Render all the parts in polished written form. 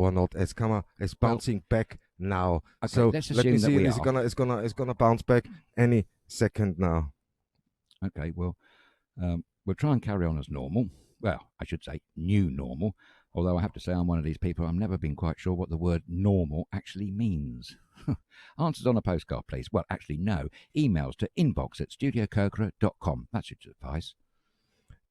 or not. Eskama is bouncing back now. Okay, so let's let me assume that see. we It's gonna bounce back any second now. Okay, well, we'll try and carry on as normal. Well, I should say new normal. Although I have to say I'm one of these people, I've never been quite sure what the word normal actually means. Answers on a postcard, please. Well, actually, no. Emails to inbox@studiokerkyra.com. That should suffice.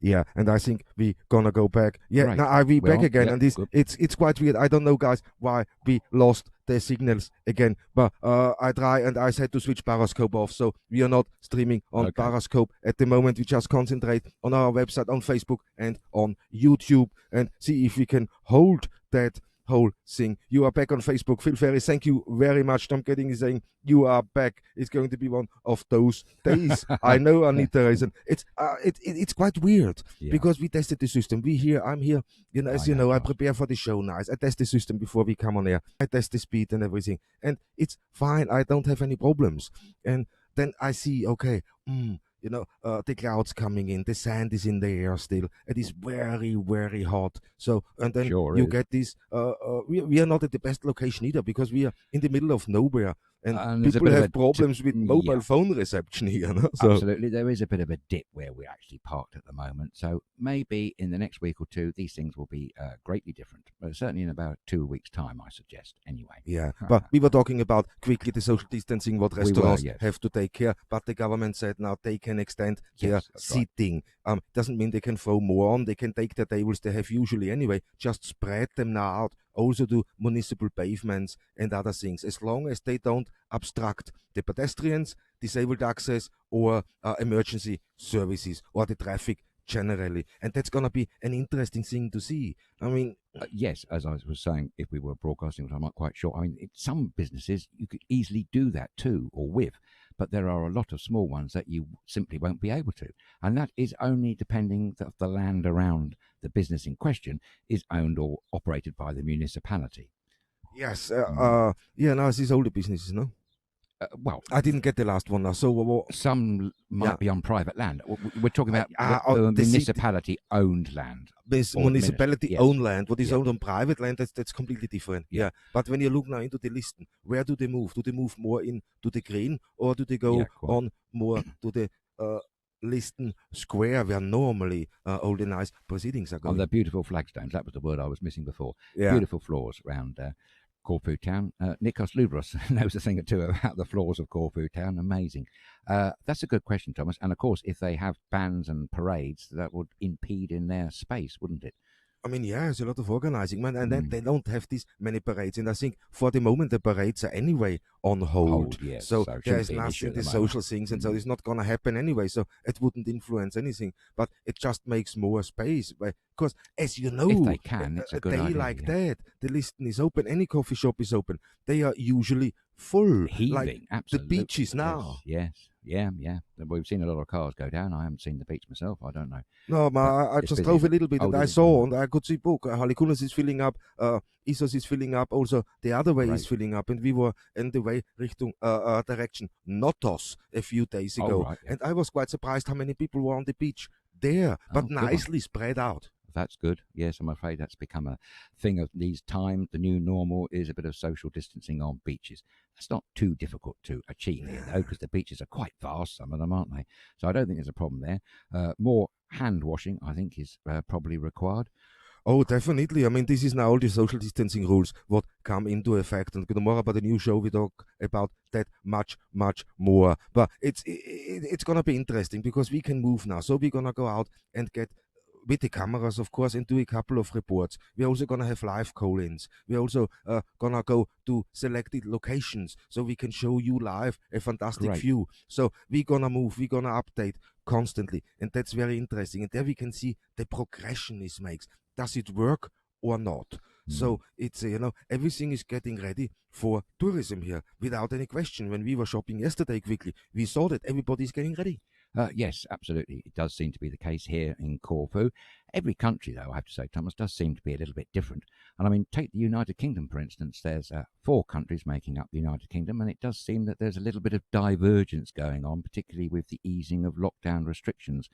Yeah, and I think we gonna go back. Yeah, Right. now we back again, yep, and this good. it's quite weird. I don't know, guys, why we lost the signals again. But I try, and I said to switch Periscope off, so we are not streaming on Periscope at the moment. We just concentrate on our website, on Facebook, and on YouTube, and see if we can hold that whole thing. You are back on Facebook. Phil Ferry, thank you very much. Tom Getting is saying you are back. It's going to be one of those days. I know, Anita Reason. It's quite weird because we tested the system. I'm here, as you know, I prepare for the show now. I test the system before we come on air. I test the speed and everything, and it's fine. I don't have any problems. And then I see, okay, the clouds coming in, the sand is in the air still. It is very, very hot. So, and then you get this. We are not at the best location either because we are in the middle of nowhere. And people have problems with mobile phone reception here. No? So, absolutely. There is a bit of a dip where we're actually parked at the moment. So maybe in the next week or two, these things will be greatly different. But certainly in about 2 weeks' time, I suggest, anyway. Yeah, but we were talking about quickly the social distancing, what restaurants have to take care. But the government said now they can extend their seating. Doesn't mean they can throw more on. They can take the tables they have usually anyway, just spread them now out. Also do municipal pavements and other things, as long as they don't obstruct the pedestrians, disabled access, or emergency services, or the traffic generally. And that's going to be an interesting thing to see. I mean, yes, as I was saying, if we were broadcasting, which I'm not quite sure. I mean, some businesses you could easily do that to or with, but there are a lot of small ones that you simply won't be able to. And that is only depending that the land around the business in question is owned or operated by the municipality. Yes. Now it's these older businesses, no? Well, I didn't get the last one now. So some might be on private land. We're talking about municipality-owned land. This municipality-owned land, what is owned on private land, that's completely different. Yeah. But when you look now into the list, where do they move? Do they move more into the green, or do they go on more to the Liston Square, where normally all the nice proceedings are going? On the beautiful flagstones. That was the word I was missing before. Yeah. Beautiful floors around Corfu Town. Nikos Loubros knows a thing or two about the floors of Corfu Town. Amazing. That's a good question, Thomas. And of course, if they have bands and parades, that would impede in their space, wouldn't it? I mean, there's a lot of organizing, man, and then they don't have this many parades. And I think for the moment, the parades are anyway on hold. So there's nothing, the social things, and so it's not going to happen anyway. So it wouldn't influence anything, but it just makes more space. Because, as you know, if they can, it's a good day idea, like that, the listing is open, any coffee shop is open. They are usually full. Heaving, like absolutely. The beaches now. Yes. Yeah. We've seen a lot of cars go down. I haven't seen the beach myself. I don't know. No, I just drove a little bit, and I saw, and I could see book. Halikunas is filling up. Isos is filling up. Also, the other way is filling up, and we were in the way direction Notos a few days ago, and I was quite surprised how many people were on the beach there, but nicely spread out. That's good. Yes, I'm afraid that's become a thing of these times. The new normal is a bit of social distancing on beaches. That's not too difficult to achieve here, though, because the beaches are quite vast, some of them, aren't they? So I don't think there's a problem there. More hand washing, I think, is probably required. Oh, definitely. I mean, this is now all the social distancing rules what come into effect. And tomorrow about the new show, we talk about that much, much more. But it's going to be interesting because we can move now. So we're going to go out and get with the cameras, of course, and do a couple of reports. We're also going to have live call-ins. We're also going to go to selected locations so we can show you live a fantastic view. So we're going to move, we're going to update constantly. And that's very interesting. And there we can see the progression this makes. Does it work or not? So it's, everything is getting ready for tourism here without any question. When we were shopping yesterday quickly, we saw that everybody's getting ready. Yes, absolutely. It does seem to be the case here in Corfu. Every country, though, I have to say, Thomas, does seem to be a little bit different. And I mean, take the United Kingdom, for instance. There's 4 countries making up the United Kingdom, and it does seem that there's a little bit of divergence going on, particularly with the easing of lockdown restrictions.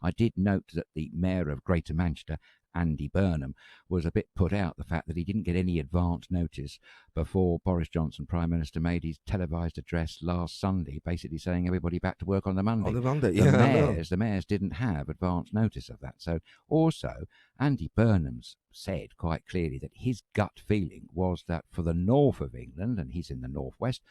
I did note that the Mayor of Greater Manchester Andy Burnham, was a bit put out the fact that he didn't get any advance notice before Boris Johnson, Prime Minister, made his televised address last Sunday, basically saying everybody back to work on the Monday. On the Monday, The mayors didn't have advance notice of that. So also, Andy Burnham's said quite clearly that his gut feeling was that for the north of England, and he's in the northwest,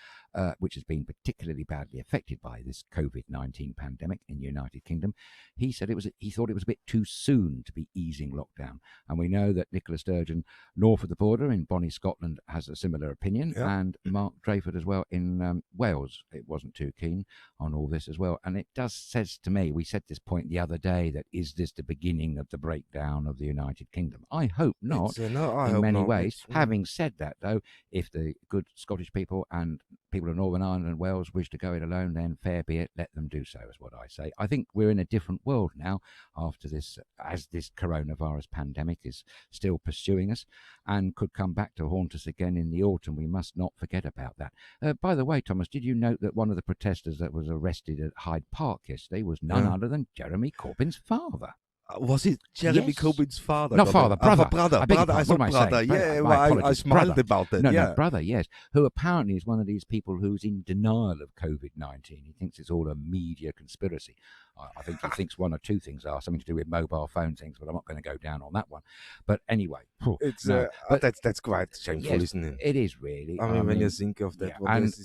which has been particularly badly affected by this COVID-19 pandemic in the United Kingdom, he said he thought it was a bit too soon to be easing lockdown. And we know that Nicola Sturgeon, north of the border in Bonnie, Scotland, has a similar opinion, and Mark Drayford as well in Wales. It wasn't too keen on all this as well. And it says to me, we said this point the other day, that is this the beginning of the breakdown of the United Kingdom? I hope not, in many ways. Having said that, though, if the good Scottish people and people of Northern Ireland and Wales wish to go it alone, then fair be it, let them do so, is what I say. I think we're in a different world now after this, as this coronavirus pandemic is still pursuing us and could come back to haunt us again in the autumn. We must not forget about that. By the way, Thomas, did you note that one of the protesters that was arrested at Hyde Park yesterday was none other than Jeremy Corbyn's father? Was it Jeremy Corbyn's father? Not father, brother. Brother. I said brother. Yeah, I smiled about it. No, brother, yes. Who apparently is one of these people who's in denial of COVID-19. He thinks it's all a media conspiracy. I think he thinks one or two things are something to do with mobile phone things, but I'm not going to go down on that one. But anyway, it's but that's quite shameful, isn't it? It is really. I mean, when you think of that,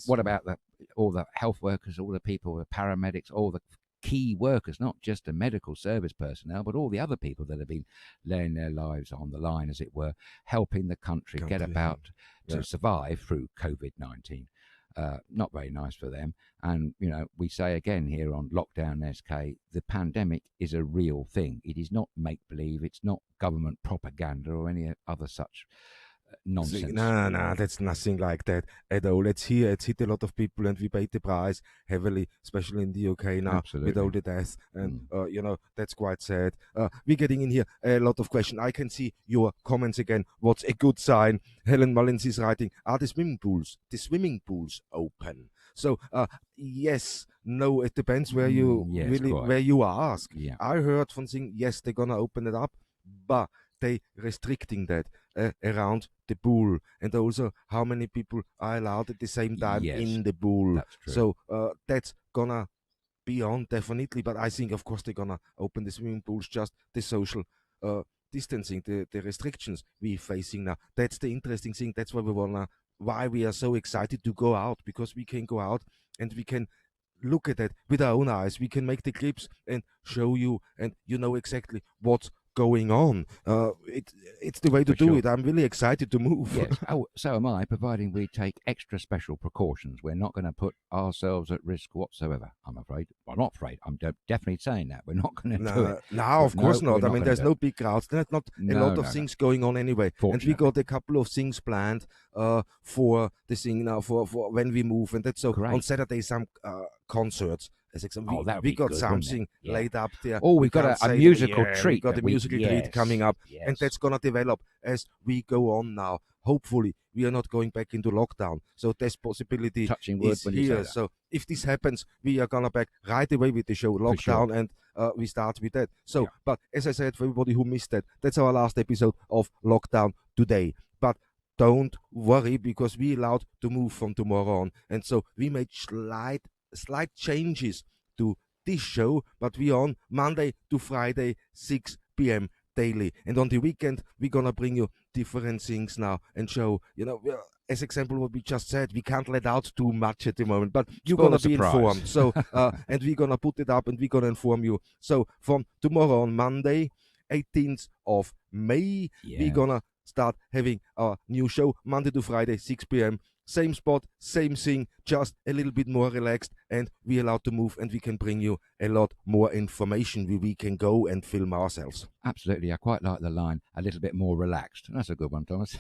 what about all the health workers, all the people, the paramedics, all the key workers, not just the medical service personnel, but all the other people that have been laying their lives on the line, as it were, helping the country get about to survive through COVID-19. Not very nice for them. And, we say again here on Lockdown SK, the pandemic is a real thing. It is not make-believe. It's not government propaganda or any other such nonsense. No, that's nothing like that at all. It's hit a lot of people, and we paid the price heavily, especially in the UK now. Absolutely. With all the deaths, and that's quite sad. We're getting in here a lot of questions. I can see your comments again. What's a good sign? Helen Mullins is writing, are the swimming pools open? So yes, no, it depends where you where you ask. Yeah. I heard from saying yes, they're gonna open it up, but they restricting that around the pool, and also how many people are allowed at the same time in the pool. That's true. So that's gonna be on definitely, but I think of course they're gonna open the swimming pools, just the social distancing, the restrictions we're facing now. That's the interesting thing. That's why we are so excited to go out, because we can go out and we can look at it with our own eyes. We can make the clips and show you, and you know exactly what's going on. It's the way to do it. I'm really excited to move. Yes. So am I, providing we take extra special precautions. We're not going to put ourselves at risk whatsoever, I'm afraid. I'm not afraid. I'm definitely saying that. We're not going to do it. No, of course not. I mean, there's no big crowds. There's not a lot of things going on anyway. And we got a couple of things planned for the thing now, for when we move. And that's so great. On Saturday, some concerts. As example, we got something laid up there. Oh, we've got a musical treat. We got a musical treat coming up, and that's gonna develop as we go on now. Hopefully, we are not going back into lockdown, so this possibility is here. So if this happens, we are gonna back right away with the show Lockdown, and we start with that. So, but as I said, for everybody who missed that, that's our last episode of Lockdown today. But don't worry, because we allowed to move from tomorrow on, and so we made slight changes to this show, but we on Monday to Friday 6 p.m. daily, and on the weekend we're gonna bring you different things now and show, as example what we just said, we can't let out too much at the moment, but you're gonna be informed. So and we're gonna put it up and we're gonna inform you. So from tomorrow on Monday 18th of May, we're gonna start having our new show Monday to Friday 6 p.m. Same spot, same thing, just a little bit more relaxed, and we're allowed to move, and we can bring you a lot more information where we can go and film ourselves. Absolutely. I quite like the line, a little bit more relaxed. That's a good one, Thomas.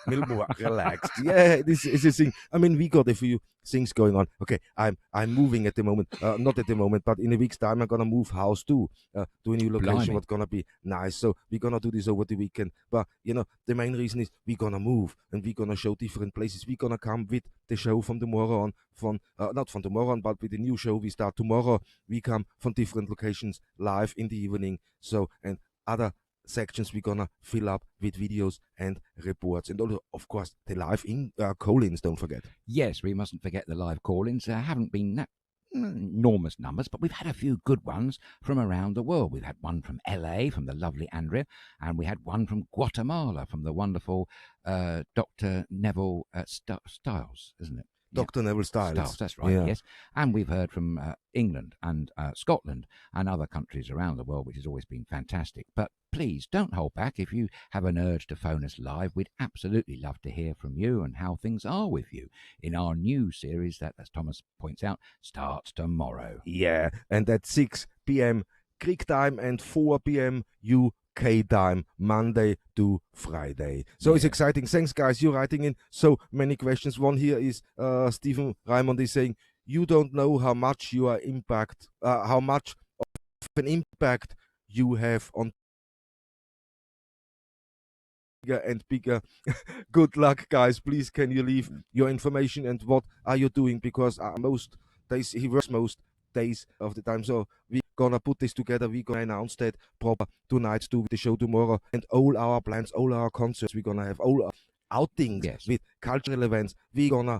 A little more relaxed. Yeah, this is a thing. I mean, we got a few things going on. Okay, I'm moving at the moment. Not at the moment, but in a week's time, I'm going to move house too, to a new location. What's going to be nice. So we're going to do this over the weekend. But, the main reason is we're going to move, and we're going to show different places. We're going to come with the show from tomorrow on, not from tomorrow on, but with the new show we start tomorrow. We come from different locations live in the evening. So, and other sections we're gonna fill up with videos and reports, and also, of course, the live call-ins, don't forget. Yes, we mustn't forget the live call-ins. There haven't been that enormous numbers, but we've had a few good ones from around the world. We've had one from LA from the lovely Andrea, and we had one from Guatemala from the wonderful Dr. Neville Stiles, isn't it? Dr. Neville Stiles. That's right, yes. And we've heard from England and Scotland and other countries around the world, which has always been fantastic. But please don't hold back. If you have an urge to phone us live, we'd absolutely love to hear from you and how things are with you in our new series that, as Thomas points out, starts tomorrow. Yeah, and at 6 p.m. Greek time and 4 p.m. UK time, Monday to Friday. So it's exciting. Thanks, guys. You're writing in so many questions. One here is Stephen Raymond is saying, you don't know how much you are how much of an impact you have on bigger and bigger. Good luck, guys. Please, can you leave your information and what are you doing? Because most days he works most days of the time. So we're gonna put this together. We're gonna announce that proper tonight, do the show tomorrow, and all our plans, all our concerts. We're gonna have all our outings with cultural events. We're gonna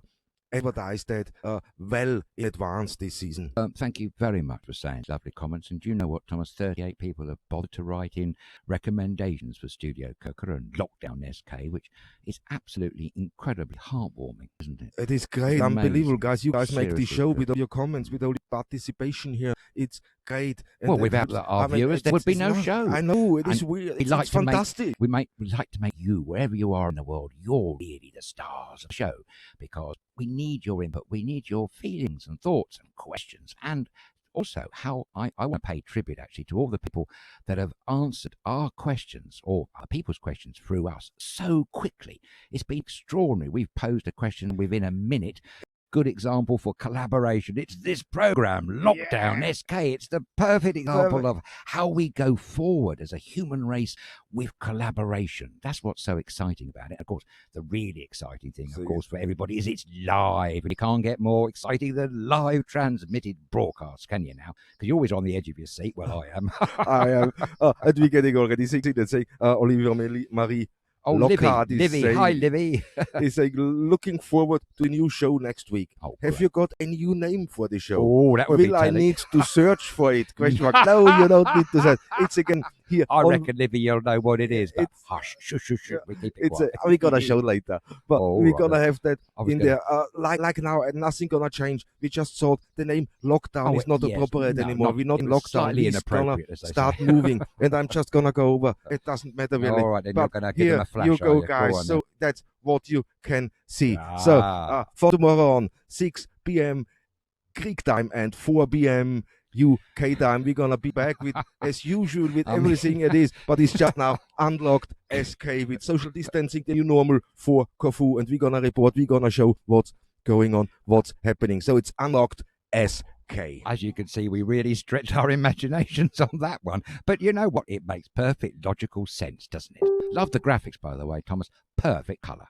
advertise that well in advance this season. Thank you very much for saying lovely comments. And do you know what, Thomas? 38 people have bothered to write in recommendations for StudioKerkyra and Lockdown SK, which is absolutely incredibly heartwarming, isn't it? It is great. Unbelievable, guys. You guys make the show good. with all your comments, with all the participation here. It's great. And well, without our viewers, there would be no show. I know. It is weird. It's fantastic. We like to make you, wherever you are in the world, you're really the stars of the show, because we need your input. We need your feelings and thoughts and questions. And also, how I want to pay tribute, actually, to all the people that have answered our questions or other people's questions through us so quickly. It's been extraordinary. We've posed a question within a minute. Good example for collaboration. It's this program, Lockdown SK. It's the perfect example of how we go forward as a human race with collaboration. That's what's so exciting about it. Of course, the really exciting thing, of course, for everybody is it's live. And you can't get more exciting than live transmitted broadcasts, can you now? Because you're always on the edge of your seat. Well, I am. I am. And we're getting already saying Olivier Marie. Oh, Livy. Hi, Livy. He's like, looking forward to a new show next week. Oh, have you got a new name for the show? Oh, that would be Will I need to search for it? Question mark. No, you don't need to search. It's again here. I reckon, Livy, you'll know what it is. But hush, shush. We keep it quiet. We got a show later, but we're gonna have that in there. Like now, and nothing gonna change. We just thought the name Lockdown is not appropriate anymore. We're not in lockdown. We're gonna start moving, and I'm just gonna go over. It doesn't matter really. All right, then you're gonna give them a flash. You go, guys. So that's what you can see. So for tomorrow on 6 p.m. Greek time and 4 p.m. UK time, we're gonna be back with, as usual, with everything it is, but it's just now Unlocked SK with social distancing, the new normal for Corfu, and we're gonna report, we're gonna show what's going on, what's happening. So it's Unlocked SK. As you can see, we really stretched our imaginations on that one. But you know what? It makes perfect logical sense, doesn't it? Love the graphics, by the way, Thomas. Perfect colour.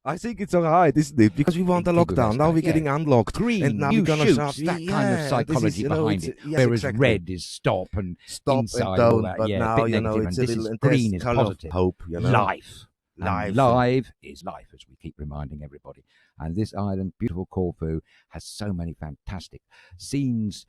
I think it's all right, isn't it? Because we want a lockdown. Now we're getting unlocked. Green, and now new we're gonna shoots, that kind of psychology behind it. Whereas red is stop and inside all that. But now, it's a little green is positive. Hope, Life. Live is life, as we keep reminding everybody. And this island, beautiful Corfu, has so many fantastic scenes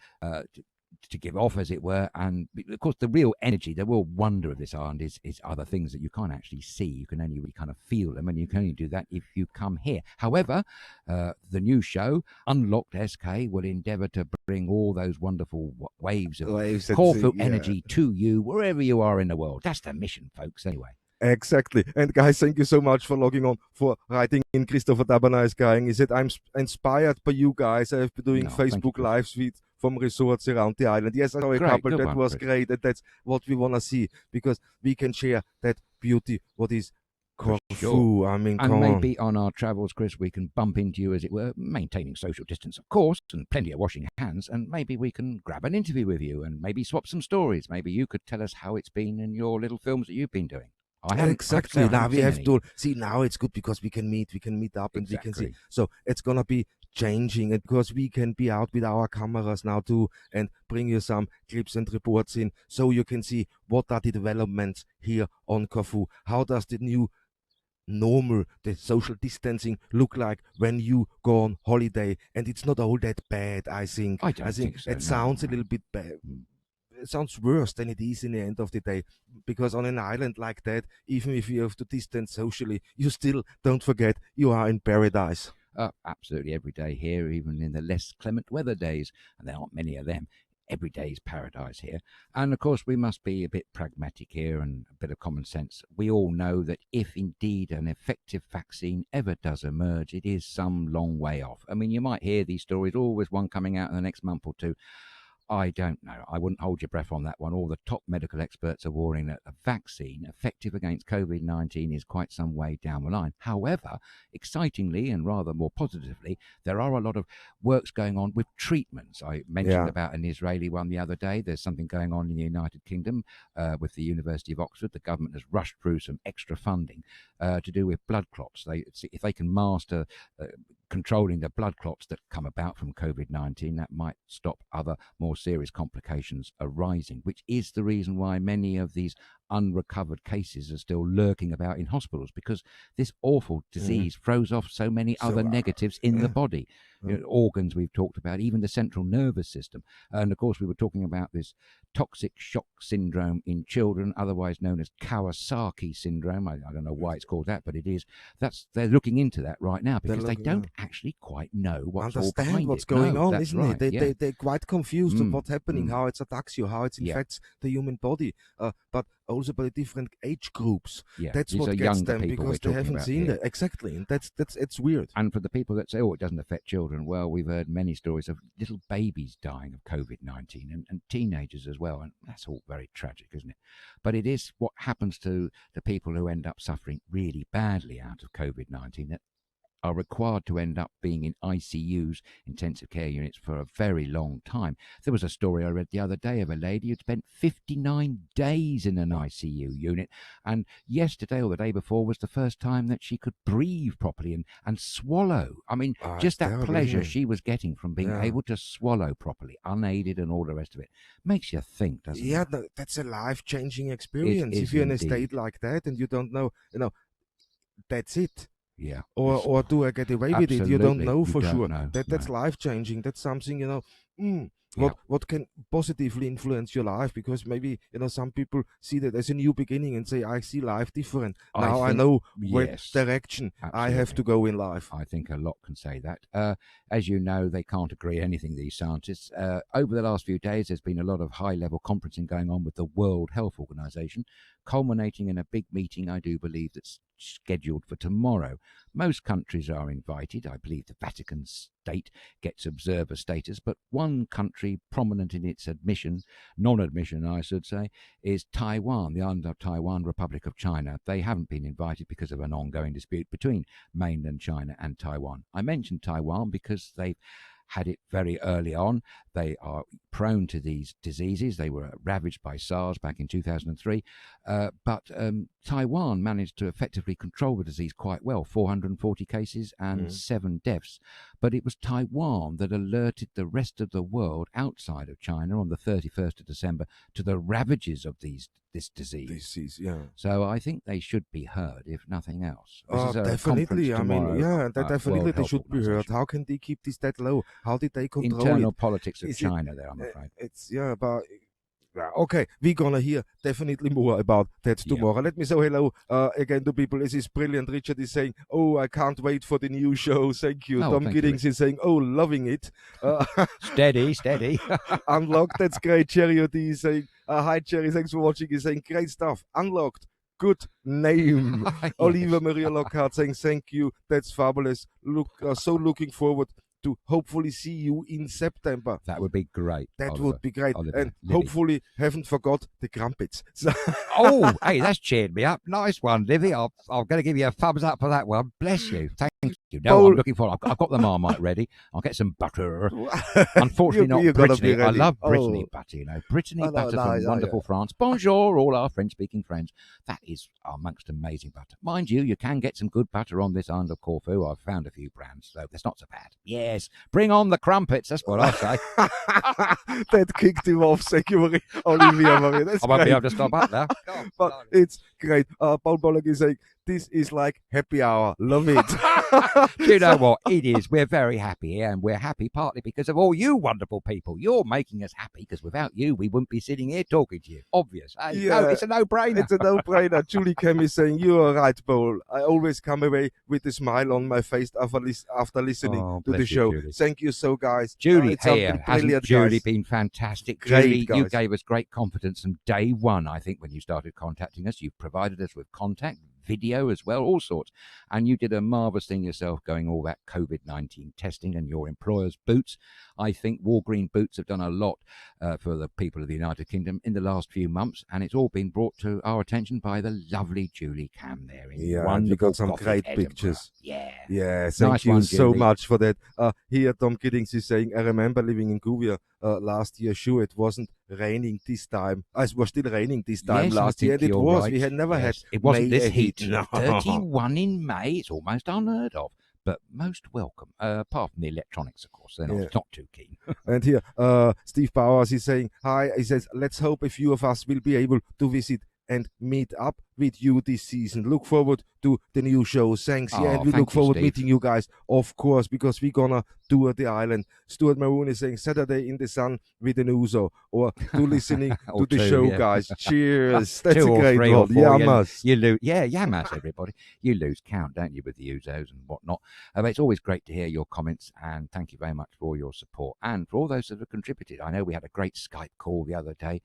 to give off, as it were. And of course, the real energy, the real wonder of this island is other things that you can't actually see. You can only really kind of feel them, and you can only do that if you come here. However, the new show, Unlocked SK, will endeavour to bring all those wonderful waves of Corfu energy to you, wherever you are in the world. That's the mission, folks, anyway. Exactly. And guys, thank you so much for logging on, for writing in. Christopher Dabana is going. He said, I'm inspired by you guys. I have been doing Facebook live feeds from resorts around the island. Yes, I saw a couple. That was great. And that's what we want to see, because we can share that beauty, what is Corfu. Sure. I mean, and maybe on our travels, Chris, we can bump into you, as it were, maintaining social distance, of course, and plenty of washing hands, and maybe we can grab an interview with you and maybe swap some stories. Maybe you could tell us how it's been in your little films that you've been doing. Exactly. Now we have to see. Now it's good because we can meet up and we can see. So it's gonna be changing, and because we can be out with our cameras now too and bring you some clips and reports in so you can see what are the developments here on Corfu. How does the new normal, the social distancing look like when you go on holiday? And it's not all that bad, I think. I don't think so. It sounds a little bit bad. It sounds worse than it is in the end of the day, because on an island like that, even if you have to distance socially, you still don't forget you are in paradise. Absolutely every day here, even in the less clement weather days, and there aren't many of them. Every day is paradise here. And of course, we must be a bit pragmatic here and a bit of common sense. We all know that if indeed an effective vaccine ever does emerge, it is some long way off. I mean, you might hear these stories, always one coming out in the next month or two. I don't know. I wouldn't hold your breath on that one. All the top medical experts are warning that a vaccine effective against COVID-19 is quite some way down the line. However, excitingly and rather more positively, there are a lot of works going on with treatments. I mentioned about an Israeli one the other day. There's something going on in the United Kingdom with the University of Oxford. The government has rushed through some extra funding to do with blood clots. If they can master controlling the blood clots that come about from COVID-19, that might stop other more serious complications arising, which is the reason why many of these unrecovered cases are still lurking about in hospitals, because this awful disease throws off so many other negatives in the body. You know, organs we've talked about, even the central nervous system. And of course, we were talking about this toxic shock syndrome in children, otherwise known as Kawasaki syndrome. I don't know why it's called that, but it is. They're looking into that right now because they don't actually quite know what's going on, isn't right, it? They're quite confused of what's happening, how it attacks you, how it infects the human body, but also by the different age groups. That's what gets them, because they haven't seen that. Exactly, and it's weird. And for the people that say, oh, it doesn't affect children, well, we've heard many stories of little babies dying of COVID-19 and teenagers as well, and that's all very tragic, isn't it? But it is what happens to the people who end up suffering really badly out of COVID-19 that are required to end up being in ICUs, intensive care units, for a very long time. There was a story I read the other day of a lady who'd spent 59 days in an ICU unit, and yesterday or the day before was the first time that she could breathe properly and swallow. I mean, just that pleasure she was getting from being able to swallow properly, unaided, and all the rest of it, makes you think, doesn't it? Yeah, that's a life-changing experience. If you're in a state like that and you don't know, that's it. Yeah. Or do I get away with it? You don't know for sure. That's life changing. That's something, what can positively influence your life, because maybe some people see that as a new beginning and say, I see life different. Now I know which direction I have to go in life. I think a lot can say that. As you know, they can't agree anything, these scientists. Over the last few days, there's been a lot of high-level conferencing going on with the World Health Organization, culminating in a big meeting, I do believe, that's scheduled for tomorrow. Most countries are invited. I believe the Vatican State gets observer status, but one country prominent in its non-admission, I should say, is Taiwan, the island of Taiwan, Republic of China. They haven't been invited because of an ongoing dispute between mainland China and Taiwan. I mentioned Taiwan because they've had it very early on. They are prone to these diseases. They were ravaged by SARS back in 2003. But Taiwan managed to effectively control the disease quite well, 440 cases and 7 deaths. But it was Taiwan that alerted the rest of the world outside of China on the 31st of December to the ravages of this disease. So I think they should be heard, if nothing else. Definitely. I mean, definitely they should be heard. How can they keep this that low? How did they control internal politics of China there, I'm afraid. But okay, we're gonna hear definitely more about that tomorrow. Let me say hello again to people. This is brilliant. Richard is saying, oh, I can't wait for the new show. Thank you. Tom Giddings is saying, oh, loving it. Steady. Unlocked, that's great. Cherry OD is saying, hi Cherry, thanks for watching. He's saying, great stuff. Unlocked. Good name. Oliver Maria Lockhart saying, thank you. That's fabulous. So looking forward to hopefully see you in September. That would be great. That would be great. And hopefully haven't forgot the crumpets. Oh, hey, that's cheered me up. Nice one, Livy. I'm going to give you a thumbs up for that one. Bless you. Thank you. No, I'm looking forward. I've got the Marmite ready. I'll get some butter. Unfortunately, not Brittany. I love Brittany butter, Brittany butter from wonderful France. Bonjour, all our French-speaking friends. That is our most amazing butter. Mind you, you can get some good butter on this island of Corfu. I've found a few brands, so that's not so bad. Yeah. Yes, bring on the crumpets. That's what I say. That kicked him off. Thank you, Olivia Marie. That's I won't be great. able to stop up now. But it's great. Paul Bollock is saying, this is like happy hour. Love it. Do you know what? It is. We're very happy here, and we're happy partly because of all you wonderful people. You're making us happy, because without you, we wouldn't be sitting here talking to you. Obvious. Hey, Yeah. no, it's a no-brainer. It's a no-brainer. Julie Cam is saying, you are right, Paul. I always come away with a smile on my face after listening to the show. Julie. Thank you so, guys. Julie, it's here, hasn't Julie been fantastic? Great, Julie, you guys. gave us great confidence from day one, I think, when you started contacting us. You've provided us with contact, video as well, all sorts. And you did a marvellous thing yourself, going all that COVID-19 testing and your employer's boots. I think Walgreen Boots have done a lot for the people of the United Kingdom in the last few months, and it's all been brought to our attention by the lovely Julie Cam there. You got some great pictures. Yeah, Thank nice you one, so Julie. much for that. Here, Tom Giddings is saying, I remember living in Guvia last year. Sure, it wasn't raining this time. It was still raining this time Yes, last I year. think It you're was. right. We had never had It wasn't May this heat. No. 31 in May. It's almost unheard of, but most welcome. Apart from the electronics, of course. They're not too keen. And here, Steve Powers is saying, hi. He says, let's hope a few of us will be able to visit and meet up with you this season. Look forward to the new show. Thanks. Oh, and we thank look you, forward Steve. meeting you guys, of course, because we're gonna tour the island. Stuart Maroon is saying Saturday in the sun with an Uzo, or to listening Or to the two, show, yeah. guys. Cheers. That's Two a or great three or one. four, Yamas. You lose, yamas, everybody. You lose count, don't you, with the Uzos and whatnot. But it's always great to hear your comments, and thank you very much for all your support and for all those that have contributed. I know we had a great Skype call the other day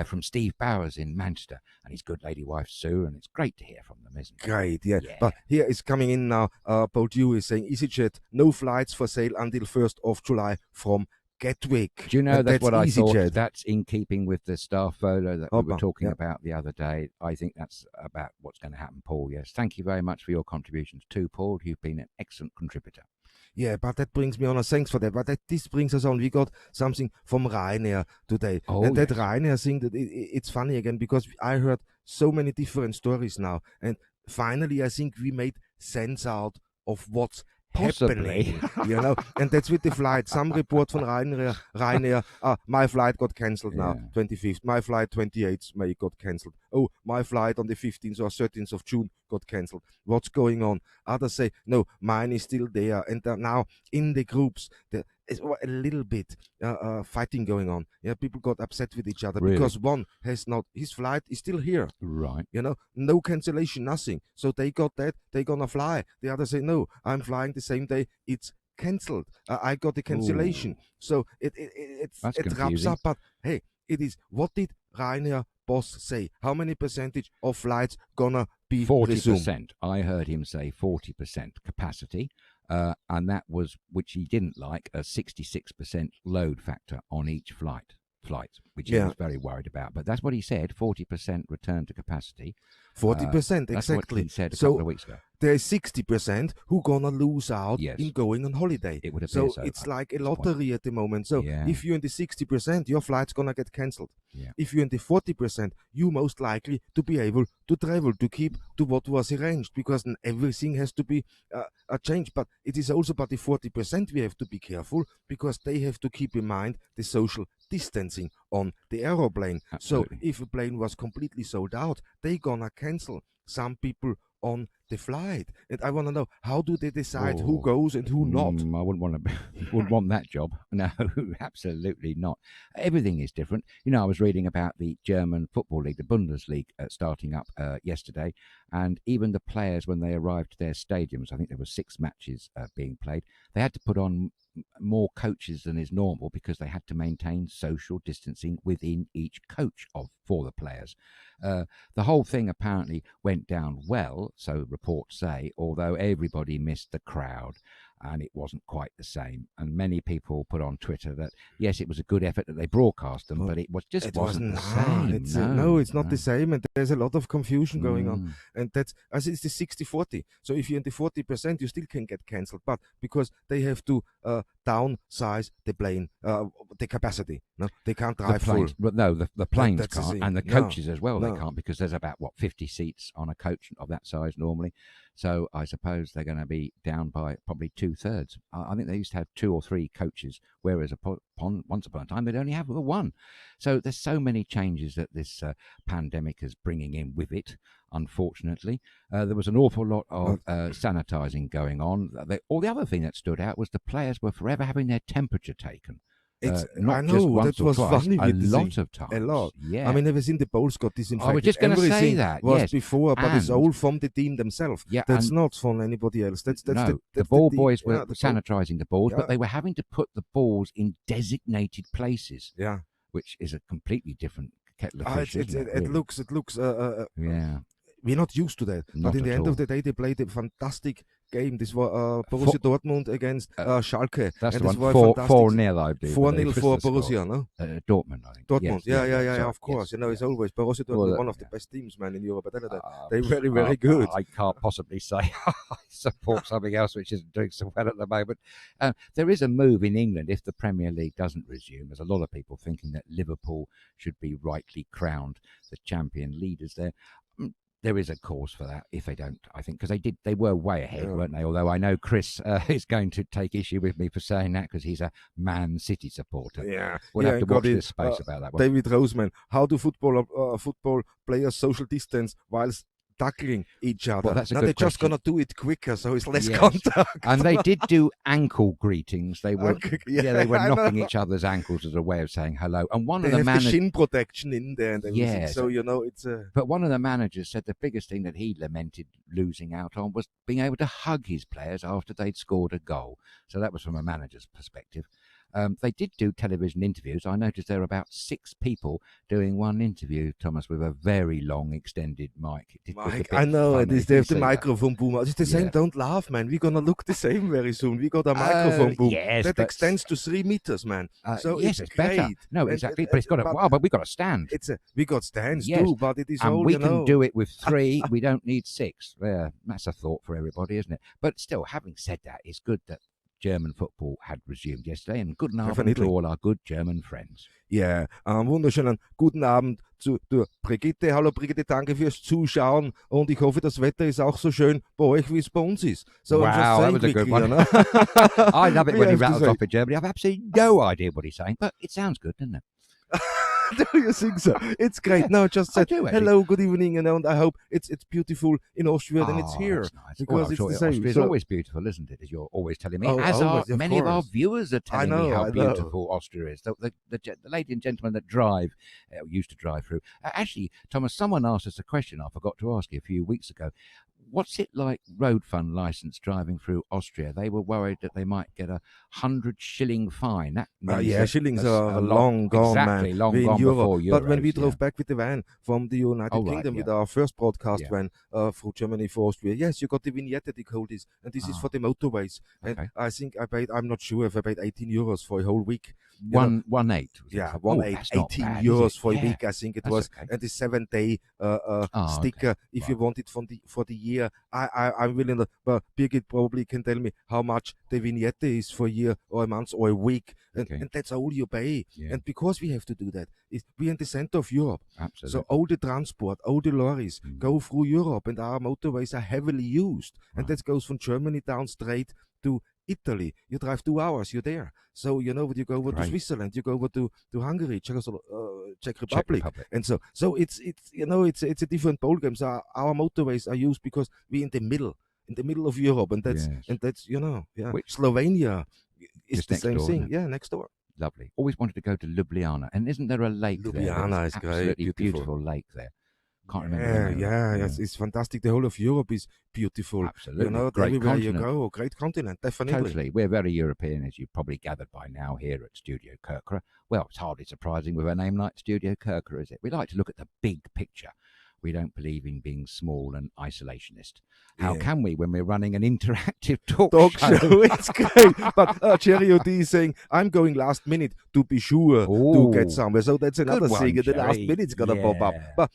from Steve Bowers in Manchester and his good lady wife Sue, and it's great to hear from them, isn't it? Great, yeah. But here is coming in now. Paul Dew is saying EasyJet, no flights for sale until 1st of July from Gatwick. Do you know that's what I thought? EasyJet. That's in keeping with the staff photo that we were talking yeah. about the other day. I think that's about what's going to happen, Paul. Yes. Thank you very much for your contributions too, Paul. You've been an excellent contributor. Yeah, but that brings me on. Thanks for that. But this brings us on. We got something from Ryanair today. And that Ryanair thing, that it's funny again, because I heard so many different stories now. And finally, I think we made sense out of what's happening, you know, and that's with the flight. Some report from Ryanair, my flight got cancelled now, 25th. My flight 28th May got cancelled. Oh, my flight on the 15th or 13th of June got cancelled. What's going on? Others say, no, mine is still there. And now in the groups, there is a little bit fighting going on. Yeah, people got upset with each other because one has not, his flight is still here. Right. You know, no cancellation, nothing. So they got that, they're gonna fly. The others say, no, I'm flying the same day. It's cancelled. I got the cancellation. Ooh. So it wraps up. But hey, it is, what did Ryanair boss say? How many percentage of flights gonna be 40%. resumed? I heard him say 40% capacity, and that was, which he didn't like, a 66% load factor on each flight, which he was very worried about. But that's what he said, 40% return to capacity. 40%, that's exactly. What he said a couple of weeks ago. There's 60% who gonna lose out in going on holiday. It would appear so. It's like a lottery at the moment. So if you're in the 60%, your flight's gonna get cancelled. Yeah. If you're in the 40%, you most likely to be able to travel, to keep to what was arranged, because everything has to be changed. But it is also about the 40% we have to be careful, because they have to keep in mind the social distancing on the aeroplane. Absolutely. So if a plane was completely sold out, they gonna cancel some people on the flight. And I want to know, how do they decide who goes and who not? I wouldn't want that job. No, absolutely not. Everything is different. You know, I was reading about the German Football League, the Bundesliga, starting up yesterday, and even the players, when they arrived to their stadiums, I think there were 6 matches being played, they had to put on more coaches than is normal, because they had to maintain social distancing within each coach for the players. The whole thing apparently went down well, so reports say, although everybody missed the crowd and it wasn't quite the same. And many people put on Twitter that, yes, it was a good effort that they broadcast them, but it wasn't the same. It's not the same, and there's a lot of confusion going on. And that's, as it's the 60-40. So if you're in the 40%, you still can get cancelled, but because they have to downsize the plane, the capacity. No, they can't drive full. But no, the planes can't, and the coaches as well. No. They can't, because there's about 50 seats on a coach of that size normally. So I suppose they're going to be down by probably 2/3. I think they used to have 2 or 3 coaches, whereas once upon a time they'd only have the one. So there's so many changes that this pandemic is bringing in with it, unfortunately. There was an awful lot of sanitising going on. The other thing that stood out was the players were forever having their temperature taken. I know, that was funny. A lot of times. A lot. Yeah. I mean, ever since the bowls got disinfected, I was just going to say that. Was yes. before, but it's all from the team themselves. Yeah, that's not from anybody else. That's the ball boys were sanitising the balls, but they were having to put the balls in designated places. Yeah, which is a completely different kettle of fish. It looks. Yeah. We're not used to that, but in the end of the day, they played a fantastic game. This was Borussia Dortmund against Schalke. That's and the one. 4-0, I believe. 4-0 for Borussia, no? Dortmund, I think. Dortmund, yes, yeah, of course. Yes, it's always Borussia Dortmund, one of the best teams, man, in Europe. They're very, very good. I can't possibly say I support something else which isn't doing so well at the moment. There is a move in England if the Premier League doesn't resume. There's a lot of people thinking that Liverpool should be rightly crowned the champion leaders there. There is a cause for that if they don't, I think, because they were way ahead, weren't they? Although I know Chris is going to take issue with me for saying that because he's a Man City supporter. Yeah. We'll have to watch this space about that one. David Roseman, how do football players social distance whilst tackling each other? Well, that's a now good they're just question. going to do it quicker, so it's less contact. And they did do ankle greetings. They were, they were knocking each other's ankles as a way of saying hello. And one of the managers, the shin protection in there, and everything. So it's a. But one of the managers said the biggest thing that he lamented losing out on was being able to hug his players after they'd scored a goal. So that was from a manager's perspective. They did do television interviews. I noticed there were about 6 people doing one interview, Thomas, with a very long, extended mic. I know, it is. They have the microphone boom. It's the same. Don't laugh, man. We're going to look the same very soon. We got a microphone boom. Yes, that extends to 3 meters, man. So yes, it's better. No, exactly. But it's got but we got a stand. We got stands too, but it is and all, we can do it with 3. We don't need 6. Yeah, that's a thought for everybody, isn't it? But still, having said that, it's good that German football had resumed yesterday, and good Abend to all our good German friends. Ja, wunderschönen guten Abend zu Brigitte. Hallo Brigitte, danke fürs Zuschauen und ich hoffe, das Wetter ist auch so schön bei euch, wie es bei uns ist. So wow, that was a good one. I love it when he rattles off in Germany. I've absolutely no idea what he's saying, but it sounds good, doesn't it? Do you think so? It's great. No, just said hello, good evening, and I hope it's beautiful in Austria than it's here. Nice. Because it's the same. Austria's always beautiful, isn't it? As you're always telling me. Many of our viewers are telling me how beautiful Austria is. The lady and gentleman that used to drive through. Actually, Thomas, someone asked us a question I forgot to ask you a few weeks ago. What's it like road fund license driving through Austria? They were worried that they might get 100 shilling fine. That shillings are long gone, man. Long gone before Euros. But when we drove back with the van from the United Kingdom with our first broadcast van through Germany for Austria, yes, you got the vignette, they called this, and this is for the motorways. And I think I'm not sure if I paid 18 euros for a whole week. 1.8. Yeah, 1.8, 18 euros for a week, I think it was. Okay. And the 7-day sticker, if you want it for the year. I'm willing to, but Birgit probably can tell me how much the vignette is for a year or a month or a week. And that's all you pay. Yeah. And because we have to do that, we're in the center of Europe. Absolutely. So all the transport, all the lorries go through Europe, and our motorways are heavily used. Right. And that goes from Germany down straight to Italy. You drive 2 hours, you're there. So you go over to Switzerland, you go over to Hungary, Czech Republic. And so it's a different ballgame. So our motorways are used because we're in the middle of Europe, and that's Slovenia is the same thing. Yeah, next door. Lovely. Always wanted to go to Ljubljana, and isn't there a lake there? Ljubljana is absolutely great, beautiful lake there. Can't remember. It's fantastic. The whole of Europe is beautiful. Absolutely. Great everywhere continent. You go, great continent, definitely. Totally. We're very European, as you've probably gathered by now here at StudioKerkyra. Well, it's hardly surprising with a name like StudioKerkyra, is it? We like to look at the big picture. We don't believe in being small and isolationist. How can we when we're running an interactive talk show? It's great. But Jerry O'D is saying, I'm going last minute to be sure to get somewhere. So that's another thing. The last minute's going to pop up. But,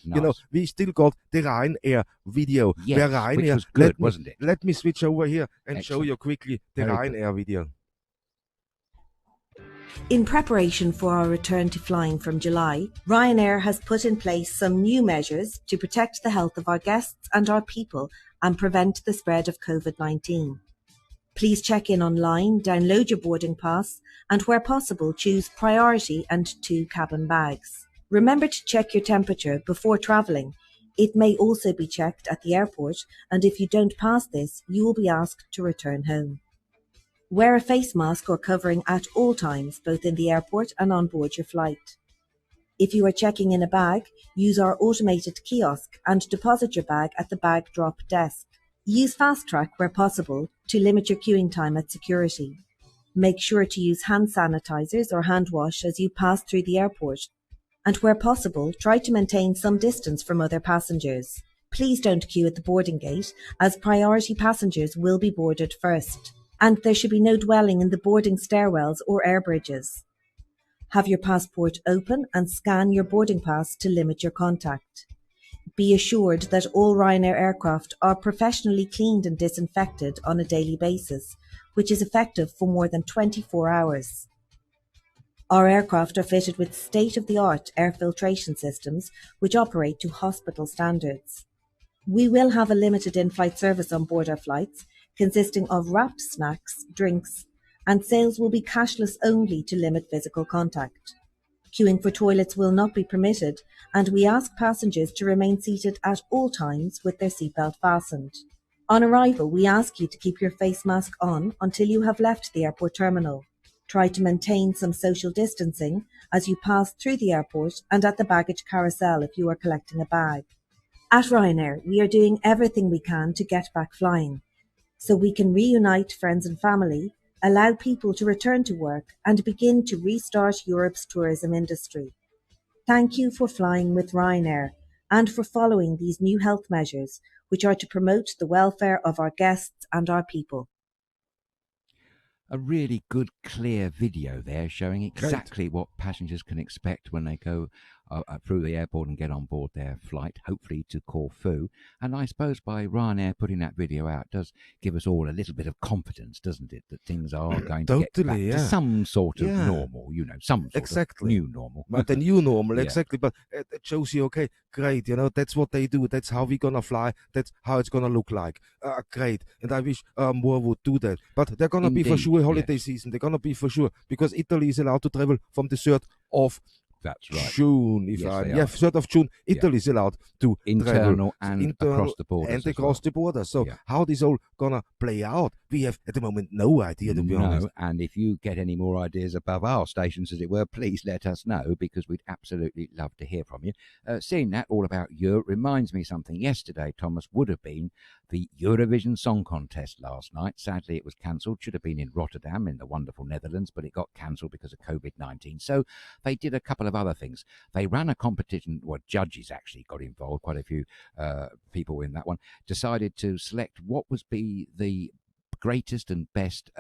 we still got the Ryanair video. Yes, which was good, wasn't it? Let me switch over here and show you quickly the Ryanair video. In preparation for our return to flying from July, Ryanair has put in place some new measures to protect the health of our guests and our people and prevent the spread of COVID-19. Please check in online, download your boarding pass, and where possible, choose priority and 2 cabin bags. Remember to check your temperature before travelling. It may also be checked at the airport, and if you don't pass this, you will be asked to return home. Wear a face mask or covering at all times, both in the airport and on board your flight. If you are checking in a bag, use our automated kiosk and deposit your bag at the bag drop desk. Use Fast Track where possible to limit your queuing time at security. Make sure to use hand sanitizers or hand wash as you pass through the airport. And where possible, try to maintain some distance from other passengers. Please don't queue at the boarding gate, as priority passengers will be boarded first. And there should be no dwelling in the boarding stairwells or air bridges. Have your passport open and scan your boarding pass to limit your contact. Be assured that all Ryanair aircraft are professionally cleaned and disinfected on a daily basis, which is effective for more than 24 hours. Our aircraft are fitted with state-of-the-art air filtration systems which operate to hospital standards. We will have a limited in-flight service on board our flights, consisting of wrapped snacks, drinks, and sales will be cashless only to limit physical contact. Queuing for toilets will not be permitted, and we ask passengers to remain seated at all times with their seatbelt fastened. On arrival, we ask you to keep your face mask on until you have left the airport terminal. Try to maintain some social distancing as you pass through the airport and at the baggage carousel if you are collecting a bag. At Ryanair, we are doing everything we can to get back flying, so we can reunite friends and family, allow people to return to work, and begin to restart Europe's tourism industry. Thank you for flying with Ryanair and for following these new health measures, which are to promote the welfare of our guests and our people. A really good, clear video there showing exactly what passengers can expect when they go through the airport and get on board their flight, hopefully to Corfu. And I suppose by Ryanair putting that video out does give us all a little bit of confidence, doesn't it, that things are going to get back to some sort of normal, some sort of new normal. But the new normal, exactly. But it shows you, okay, great, that's what they do. That's how we're going to fly. That's how it's going to look like. Great. And I wish more would do that. But they're going to be for sure holiday season. They're going to be for sure, because Italy is allowed to travel from the 3rd of That's right. June, 3rd of June, Italy is allowed to internal travel. And across the border. And across the border. So how this all gonna play out, we have at the moment no idea, to be honest. And if you get any more ideas above our stations, as it were, please let us know, because we'd absolutely love to hear from you. Seeing that all about Europe reminds me something. Yesterday, Thomas, would have been the Eurovision Song Contest last night. Sadly, it was cancelled. Should have been in Rotterdam in the wonderful Netherlands, but it got cancelled because of COVID-19. So they did a couple of other things. They ran a competition, judges actually got involved, quite a few people in that one, decided to select what was be the greatest and best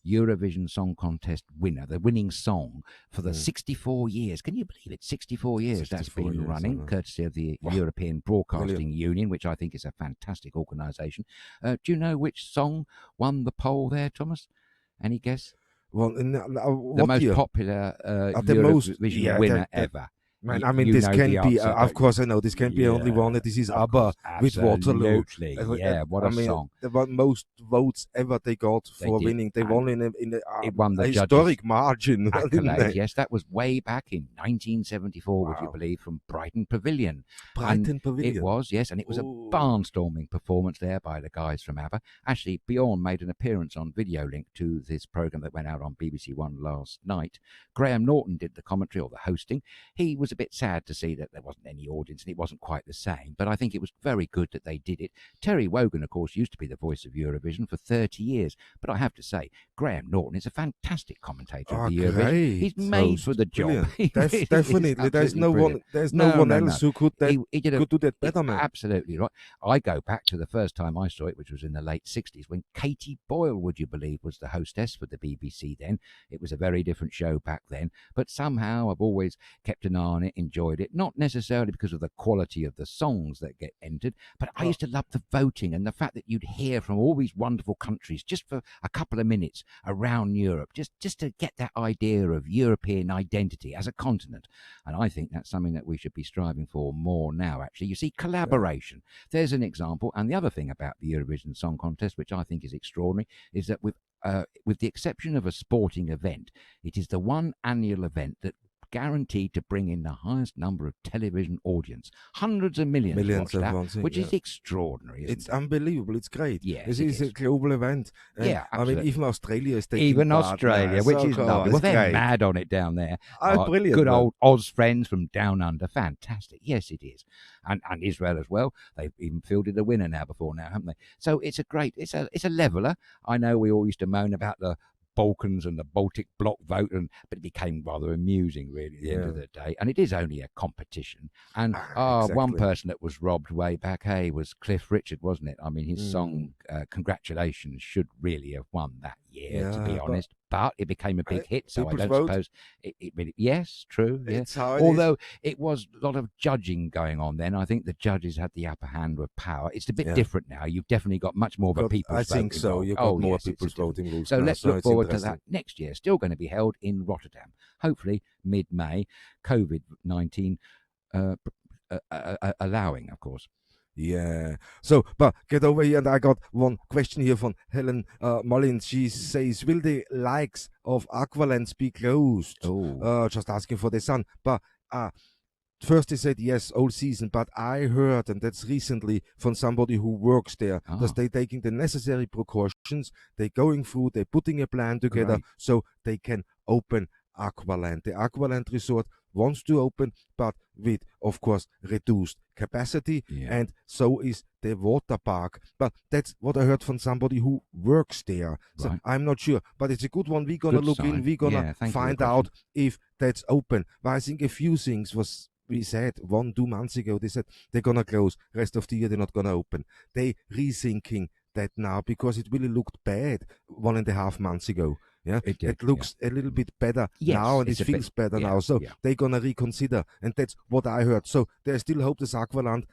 Eurovision Song Contest winner, the winning song for the 64 years. Can you believe it? 64 years that's been running, courtesy of the European Broadcasting Union, which I think is a fantastic organisation. Do you know which song won the poll there, Thomas? Any guess? Well, the most popular Eurovision winner ever. Man, I mean, this can't be, of course I know, this can't be only one. This is ABBA with Waterloo. Yeah, what a song. The most votes ever they got for winning. They won in a historic margin. Yes, that was way back in 1974, would you believe, from Brighton Pavilion. It was, yes, and it was a barnstorming performance there by the guys from ABBA. Actually, Bjorn made an appearance on Video Link to this programme that went out on BBC One last night. Graham Norton did the commentary or the hosting. He was a bit sad to see that there wasn't any audience and it wasn't quite the same, but I think it was very good that they did it. Terry Wogan, of course, used to be the voice of Eurovision for 30 years, but I have to say, Graham Norton is a fantastic commentator of the Eurovision. He's made for the job. Definitely. There's no one else who could do that better, man. Absolutely right. I go back to the first time I saw it, which was in the late 60s, when Katie Boyle, would you believe, was the hostess for the BBC then. It was a very different show back then, but somehow I've always kept an eye on it, enjoyed it, not necessarily because of the quality of the songs that get entered, but I used to love the voting and the fact that you'd hear from all these wonderful countries just for a couple of minutes around Europe, just to get that idea of European identity as a continent. And I think that's something that we should be striving for more now, actually. You see, collaboration. There's an example. And the other thing about the Eurovision Song Contest, which I think is extraordinary, is that with the exception of a sporting event, it is the one annual event that guaranteed to bring in the highest number of television audience. Hundreds of millions watch that, which is extraordinary. It's unbelievable. It's great. Yeah, it is a global event. And yeah, absolutely. I mean, even Australia is taking even part Australia, now. which So is cool. lovely. Well, they're great. mad on it down there. Brilliant. Good old Oz friends from down under. Fantastic. Yes, it is. And Israel as well. They've even fielded a winner before now, haven't they? So it's a leveler. I know we all used to moan about the Balkans and the Baltic bloc vote, but it became rather amusing, really, at the end of the day. And it is only a competition. And exactly. One person that was robbed way back, was Cliff Richard, wasn't it? I mean, his song, Congratulations, should really have won that year, to be honest. But it became a big hit, so I don't suppose it really... Yes, true. Yeah. Although it was a lot of judging going on then. I think the judges had the upper hand with power. It's a bit different now. You've definitely got much more of a people's vote. I think so. You've got more people's voting rules. So let's look forward to that next year. Still going to be held in Rotterdam. Hopefully mid-May, COVID-19 allowing, of course. Yeah. So, but get over here, and I got one question here from Helen Mullins. She says, will the likes of Aqualands be closed? Just asking for the sun. But first they said yes, all season, but I heard, and that's recently from somebody who works there, that they're taking the necessary precautions. They're going through, they're putting a plan together so they can open Aqualand. The Aqualand Resort wants to open, but with, of course, reduced capacity, and so is the water park. But that's what I heard from somebody who works there. So I'm not sure, but it's a good one. We're going to look in, we're going to find out if that's open. But I think a few things we said 1-2 months ago, they said they're going to close. Rest of the year, they're not going to open. They rethinking that now because it really looked bad 1.5 months ago. Yeah, it looks a little bit better now, and it feels better now. So they're gonna reconsider, and that's what I heard. So there's still hope this Aqualand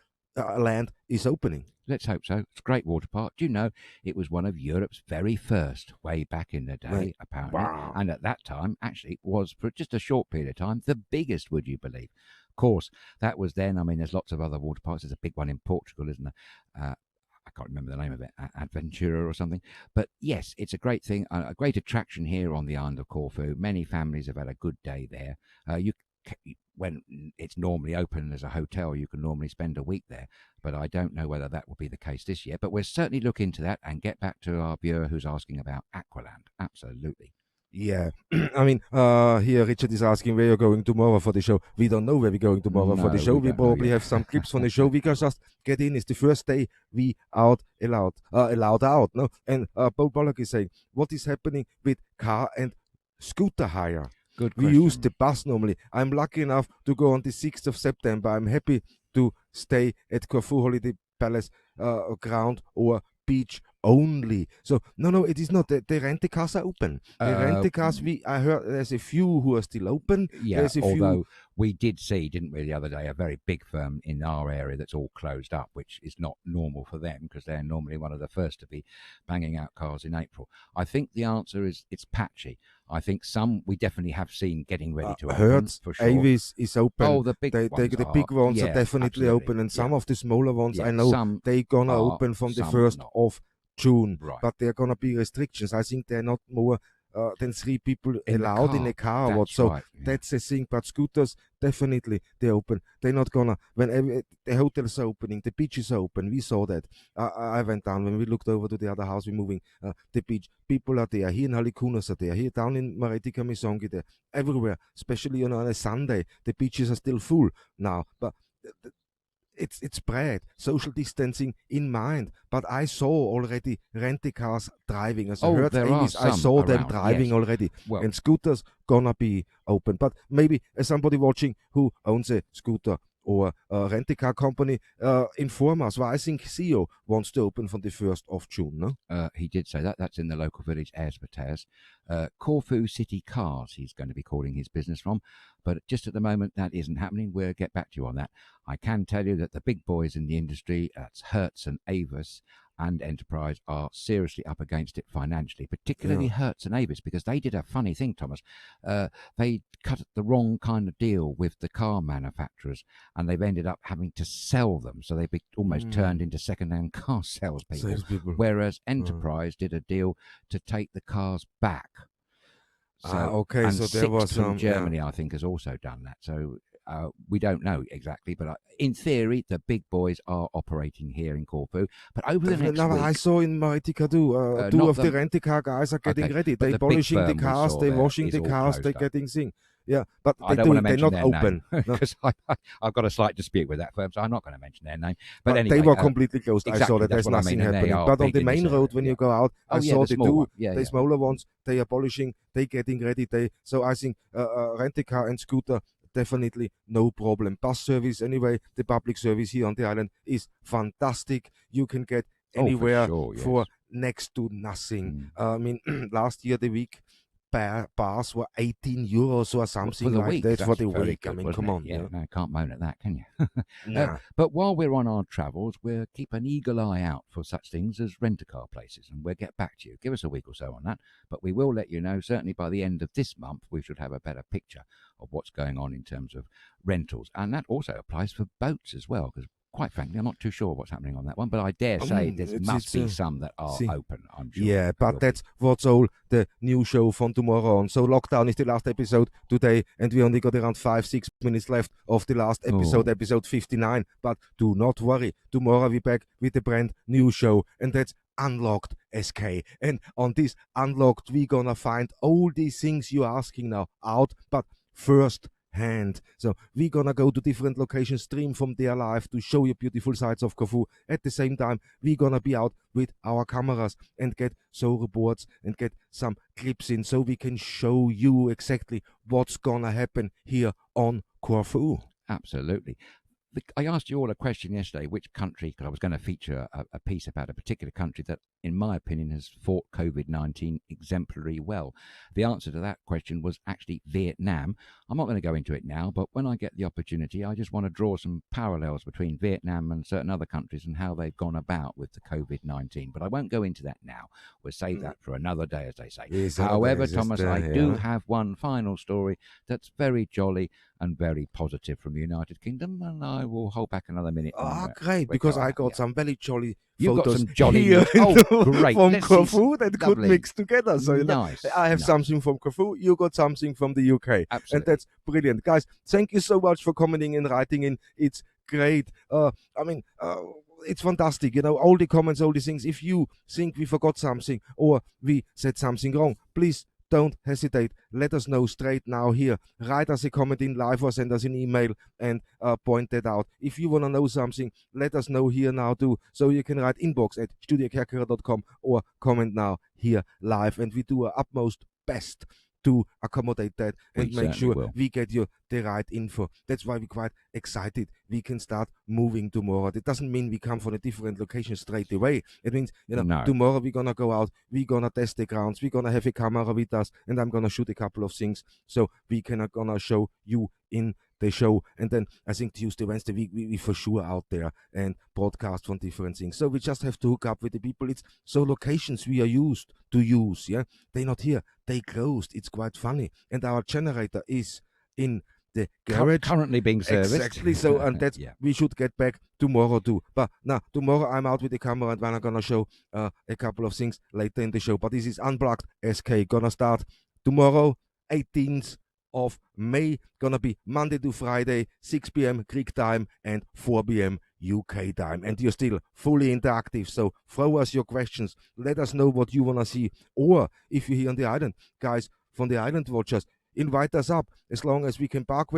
land is opening. Let's hope so. It's a great water park. Do you know it was one of Europe's very first way back in the day, apparently, and at that time actually was for just a short period of time the biggest. Would you believe? Of course, that was then. I mean, there's lots of other water parks. There's a big one in Portugal, isn't there? I can't remember the name of it, Adventura or something. But yes, it's a great thing, a great attraction here on the island of Corfu. Many families have had a good day there. When it's normally open as a hotel, you can normally spend a week there. But I don't know whether that will be the case this year. But we'll certainly look into that and get back to our viewer who's asking about Aqualand. Absolutely. Yeah, I mean, here Richard is asking where you're going tomorrow for the show. We don't know where we're going tomorrow for the show. We probably have some clips from the show. We can just get in. It's the first day we allowed out. No, and Paul Pollock is saying, what is happening with car and scooter hire? Good we question. use the bus normally. I'm lucky enough to go on the 6th of September. I'm happy to stay at Corfu Holiday Palace ground or beach only. So no, it is not. The rent-a-cars are open. The rent-a-cars, I heard there's a few who are still open. Yeah, there's a although we did see, didn't we, the other day, a very big firm in our area that's all closed up, which is not normal for them because they're normally one of the first to be banging out cars in April. I think the answer is it's patchy. I think some we definitely have seen getting ready to open. Hertz, for sure. Avis is open. Oh, the big ones the big ones are definitely open, and some of the smaller ones I know they're gonna open from the 1st of June, but there are gonna be restrictions. I think they're not more than 3 people allowed in a car. That's the thing. But scooters, definitely they're open. They're not gonna, when the hotels are opening, the beaches are open. We saw that. I went down when we looked over to the other house. We're moving the beach. People are there. Here in Halikunas are there. Here down in Maretica Misongi there. Everywhere, especially on a Sunday, the beaches are still full now. But it's spread, social distancing in mind. But I saw already rent-a-cars driving. As I heard Avis, I saw them driving already. And scooters gonna be open. But maybe as somebody watching who owns a scooter or rent-a-car company, inform us. Well, I think CEO wants to open from the 1st of June, no? He did say that. That's in the local village, Airspatas. Corfu City Cars, he's going to be calling his business from. But just at the moment, that isn't happening. We'll get back to you on that. I can tell you that the big boys in the industry, that's Hertz and Avis, and Enterprise are seriously up against it financially, particularly Hertz and Avis, because they did a funny thing, Thomas. They cut the wrong kind of deal with the car manufacturers, and they've ended up having to sell them. So they've almost turned into second-hand car salespeople, whereas Enterprise did a deal to take the cars back. So, okay, and so there was some... Germany, I think, has also done that. So we don't know exactly, but in theory, the big boys are operating here in Corfu. But over the next week... I saw in Maritika two of the rent-a-car guys are getting ready. They're polishing the cars, they're washing the cars, they're getting things. Yeah, but they're not open. Because I've got a slight dispute with that firm, so I'm not going to mention their name. But anyway, they were completely closed. Exactly, I saw that there's nothing happening. But on the main road, when you go out, I saw the smaller ones. They are polishing. They're getting ready. So I think rent-a-car and scooter, definitely no problem. Bus service, anyway, the public service here on the island is fantastic. You can get anywhere for next to nothing. I mean, last year, the week, bars were 18 euros or something like that for the week. Good, I mean, come on. Yeah, no, can't moan at that, can you? But while we're on our travels, we'll keep an eagle eye out for such things as rent-a-car places, and we'll get back to you. Give us a week or so on that, but we will let you know, certainly by the end of this month, we should have a better picture of what's going on in terms of rentals. And that also applies for boats as well, because quite frankly, I'm not too sure what's happening on that one, but I dare say there must be some that are open, I'm sure. Yeah, but that's what's all the new show from tomorrow on. So lockdown is the last episode today, and we only got around 5-6 minutes left of the last episode, episode 59. But do not worry, tomorrow we're back with a brand new show, and that's Unlocked SK. And on this Unlocked, we're gonna find all these things you're asking now out, but first hand. So we're gonna go to different locations, stream from there live to show you beautiful sides of Corfu. At the same time, we're gonna be out with our cameras and get reports and get some clips in so we can show you exactly what's gonna happen here on Corfu. Absolutely. I asked you all a question yesterday, which country, because I was going to feature a piece about a particular country that, in my opinion, has fought COVID-19 exemplary well. The answer to that question was actually Vietnam. I'm not going to go into it now, but when I get the opportunity, I just want to draw some parallels between Vietnam and certain other countries and how they've gone about with the COVID-19. But I won't go into that now. We'll save that for another day, as they say. However, Thomas, I do have one final story that's very jolly and very positive from the United Kingdom, and I will hold back another minute. Great, because I got some very jolly You've photos got some jolly here great. from Corfu that could mix together. So nice. I have something from Corfu, you got something from the UK. Absolutely. And that's brilliant. Guys, thank you so much for commenting and writing in. It's great. It's fantastic, all the comments, all these things. If you think we forgot something or we said something wrong, please don't hesitate. Let us know straight now here. Write us a comment in live or send us an email and point that out. If you want to know something, let us know here now too. So you can write inbox at StudioKerkyra.com or comment now here live. And we do our utmost best to accommodate that and make sure we get you the right info. That's why we're quite excited. We can start moving tomorrow. That doesn't mean we come from a different location straight away. It means, tomorrow we're going to go out, we're going to test the grounds, we're going to have a camera with us, and I'm going to shoot a couple of things so we can gonna show you in the show. And then I think Tuesday, Wednesday, we for sure out there and broadcast from different things. So we just have to hook up with the people. It's so locations we are used to use, they're not here, they closed. It's quite funny. And our generator is in the garage currently being serviced. Exactly. So, and that's we should get back tomorrow too. But now tomorrow I'm out with the camera and I'm gonna show a couple of things later in the show. But this is Unplugged SK, gonna start tomorrow, 18th of May, gonna be Monday to Friday, 6 p.m. Greek time and 4 p.m. UK time. And you're still fully interactive, so throw us your questions, let us know what you wanna see, or if you're here on the island, guys from the Island Watchers, invite us up, as long as we can park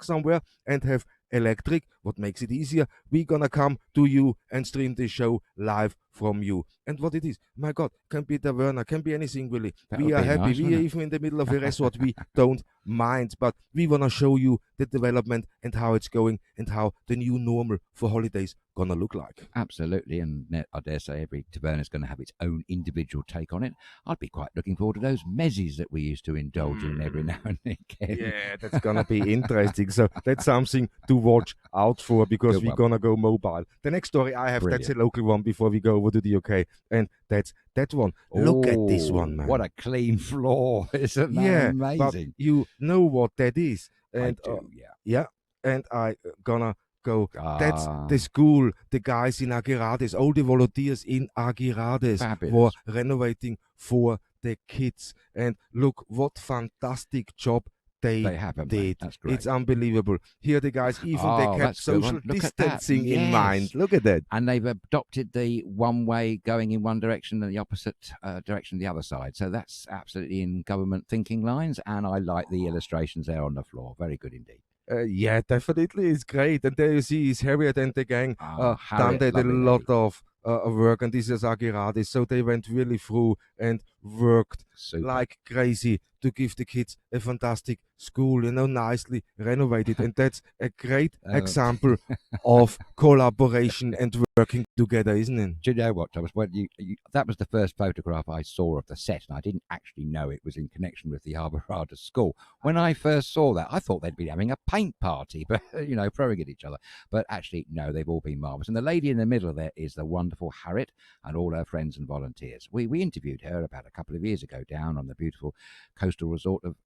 somewhere and have electric. What makes it easier? We're gonna come to you and stream the show live from you. And what it is, my God, can be the Werner, can be anything really. We are happy. Nice, we are even in the middle of a resort. We don't mind, but we wanna show you the development and how it's going and how the new normal for holidays gonna look like. Absolutely, and I dare say every taverna is going to have its own individual take on it. I'd be quite looking forward to those mezzes that we used to indulge in every now and again. Yeah, that's gonna be interesting. So that's something to watch out for, because we're gonna go mobile. The next story I have, that's a local one before we go over to the UK, and that's that one. Look at this one, man. What a clean floor. Isn't that amazing? But you know what that is. And I do, yeah, and I gonna go. That's the school, the guys in Agirades, all the volunteers in Agirades were renovating for the kids. And look what fantastic job they did. That's great. It's unbelievable. Here the guys, even they kept social distancing in mind. Look at that. And they've adopted the one way going in one direction and the opposite direction the other side. So that's absolutely in government thinking lines. And I like the illustrations there on the floor. Very good indeed. Yeah, definitely. It's great. And there you see is Harriet and the gang done a lot of work, and this is Agirades. So they went really through and worked like crazy to give the kids a fantastic school, nicely renovated. And that's a great example of collaboration and working together, isn't it? Do you know what, Thomas? When that was the first photograph I saw of the set, and I didn't actually know it was in connection with the Arborada school. When I first saw that, I thought they'd be having a paint party, but throwing at each other. But actually, no, they've all been marvellous. And the lady in the middle there is the wonderful Harriet and all her friends and volunteers. We interviewed her about a couple of years ago down on the beautiful coastal resort of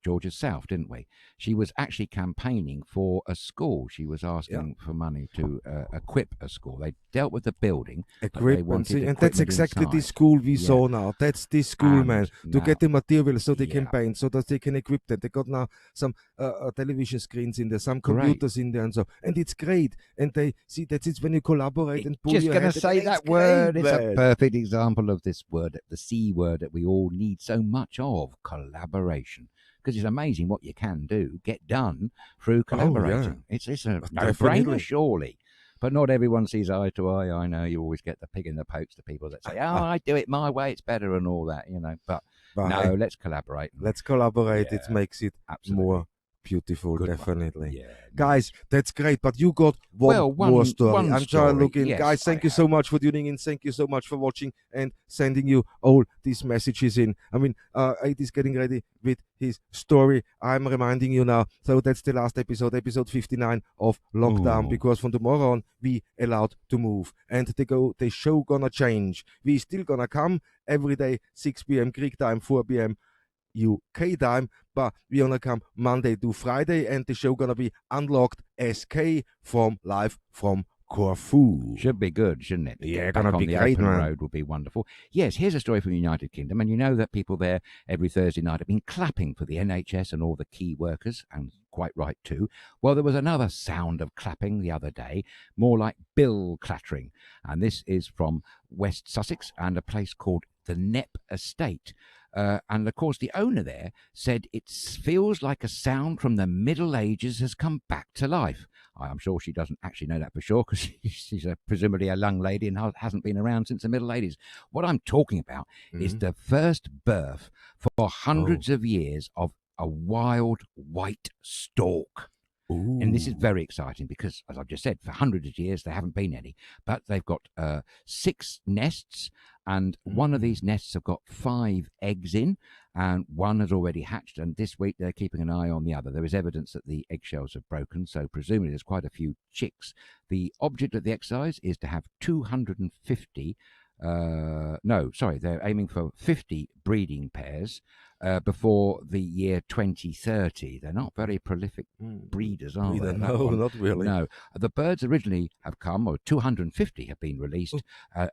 Georgia South, didn't we? She was actually campaigning for a school. She was asking for money to equip a school. They dealt with the building. Equipment, and that's exactly the school we saw now. That's this school, man, to get the materials so they can paint, so that they can equip them. They got now some television screens in there, some computers in there, and so. And it's great. And they see that's it when you collaborate and pull just your going to say that word. Great, it's a perfect example of this word, the C word that we all need so much of, collaboration. Because it's amazing what you can get done through collaborating. It's a no-brainer, surely. But not everyone sees eye to eye. I know you always get the pig in the pokes, the people that say, I do it my way, it's better and all that, But no, let's collaborate. Let's collaborate. It makes it more beautiful, definitely. Guys, that's great. But you got one more story. I'm trying looking. Yes, guys, thank you so much for tuning in. Thank you so much for watching and sending you all these messages in. I mean, Ed is getting ready with his story. I'm reminding you now. So that's the last episode 59 of lockdown, because from tomorrow on we allowed to move, and the show gonna change. We still gonna come every day 6 p.m. Greek time, 4 p.m. UK time, but we're gonna come Monday to Friday, and the show gonna be Unlocked SK live from Corfu. Should be good, shouldn't it? Yeah, gonna be great, man. Road will be wonderful. Yes, here's a story from the United Kingdom, and you know that people there every Thursday night have been clapping for the NHS and all the key workers, and quite right too. Well, there was another sound of clapping the other day, more like bill clattering, and this is from West Sussex and a place called the Knepp Estate. And of course, the owner there said it feels like a sound from the Middle Ages has come back to life. I'm sure she doesn't actually know that for sure, because she's presumably a young lady and hasn't been around since the Middle Ages. What I'm talking about is the first birth for hundreds of years of a wild white stork. Ooh. And this is very exciting because, as I've just said, for hundreds of years there haven't been any. But they've got 6 nests, and one of these nests have got 5 eggs in, and one has already hatched. And this week they're keeping an eye on the other. There is evidence that the eggshells have broken, so presumably there's quite a few chicks. The object of the exercise is to have 250. They're aiming for 50 breeding pairs before the year 2030. They're not very prolific breeders, are they? No, not really. No. The birds originally have come, or 250 have been released at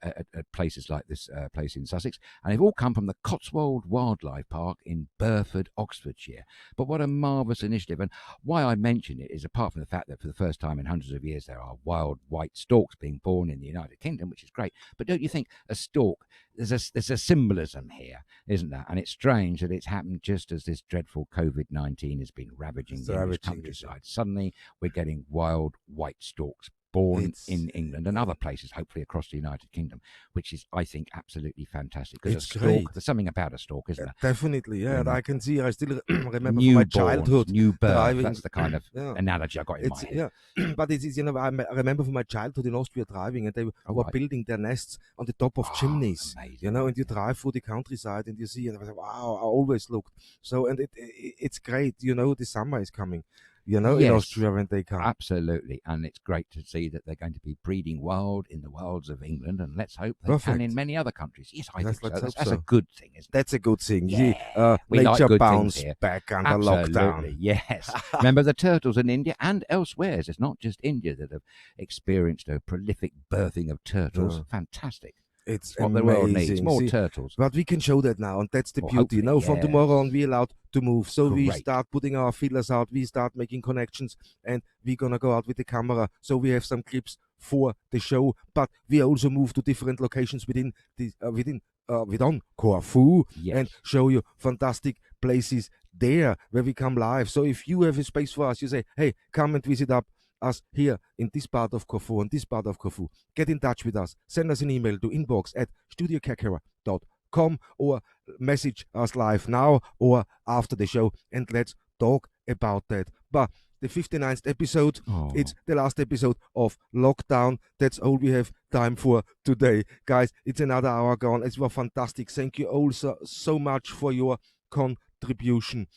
places like this place in Sussex, and they've all come from the Cotswold Wildlife Park in Burford, Oxfordshire. But what a marvellous initiative. And why I mention it is, apart from the fact that for the first time in hundreds of years there are wild white storks being born in the United Kingdom, which is great, but don't you think a stork there's a symbolism here, isn't there? And it's strange that it's happened just as this dreadful COVID-19 has been ravaging the English countryside. Suddenly, we're getting wild white storks born in England and other places, hopefully across the United Kingdom, which is, I think, absolutely fantastic. Because a stork, there's something about a stork, isn't there? Definitely, yeah. And I can see, I still remember from New my childhood. New birth, driving. that's the kind of analogy I got in my head. Yeah, but it's, you know, I remember from my childhood in Austria driving, and they were building their nests on the top of chimneys. Amazing. You know, and you drive through the countryside and you see, and I was like, wow, I always looked. So, and it's great, you know, the summer is coming. You know, in Austria when they come. Absolutely. And it's great to see that they're going to be breeding wild in the wilds of England, and let's hope they can in many other countries. Yes, I think so. That's a good thing, isn't it? That's a good thing. Yeah. We nature like bounced back under lockdown. Yes. Remember the turtles in India and elsewhere. It's not just India that have experienced a prolific birthing of turtles. Fantastic. It's what amazing. The world needs. More turtles. But we can show that now, and that's the beauty. Now, from tomorrow on, we're allowed to move. So we start putting our feelers out, we start making connections, and we're going to go out with the camera. So we have some clips for the show, but we also move to different locations within Corfu and show you fantastic places there where we come live. So if you have a space for us, you say, hey, come and visit us here in this part of Corfu and this part of Corfu. Get in touch with us. Send us an email to inbox@StudioKerkyra.com or message us live now or after the show, and let's talk about that. But the 59th episode, it's the last episode of lockdown. That's all we have time for today. Guys, it's another hour gone. It was fantastic. Thank you all so much for your contribution.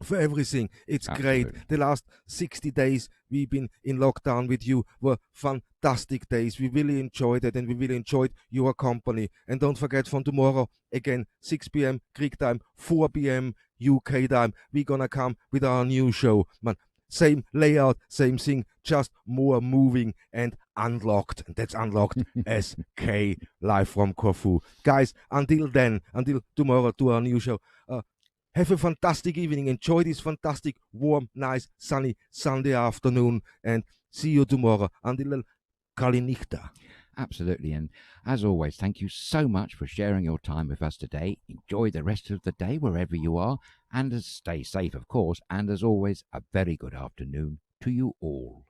For everything. It's great. The last 60 days we've been in lockdown with you were fantastic days. We really enjoyed it, and we really enjoyed your company. And don't forget, from tomorrow, again, 6 p.m. Greek time, 4 p.m. UK time, we're gonna come with our new show. Man, same layout, same thing, just more moving and unlocked. And that's Unlocked SK live from Corfu. Guys, until then, until tomorrow to our new show, have a fantastic evening. Enjoy this fantastic, warm, nice, sunny Sunday afternoon. And see you tomorrow. Until Kalinichta. Absolutely. And as always, thank you so much for sharing your time with us today. Enjoy the rest of the day wherever you are. And stay safe, of course. And as always, a very good afternoon to you all.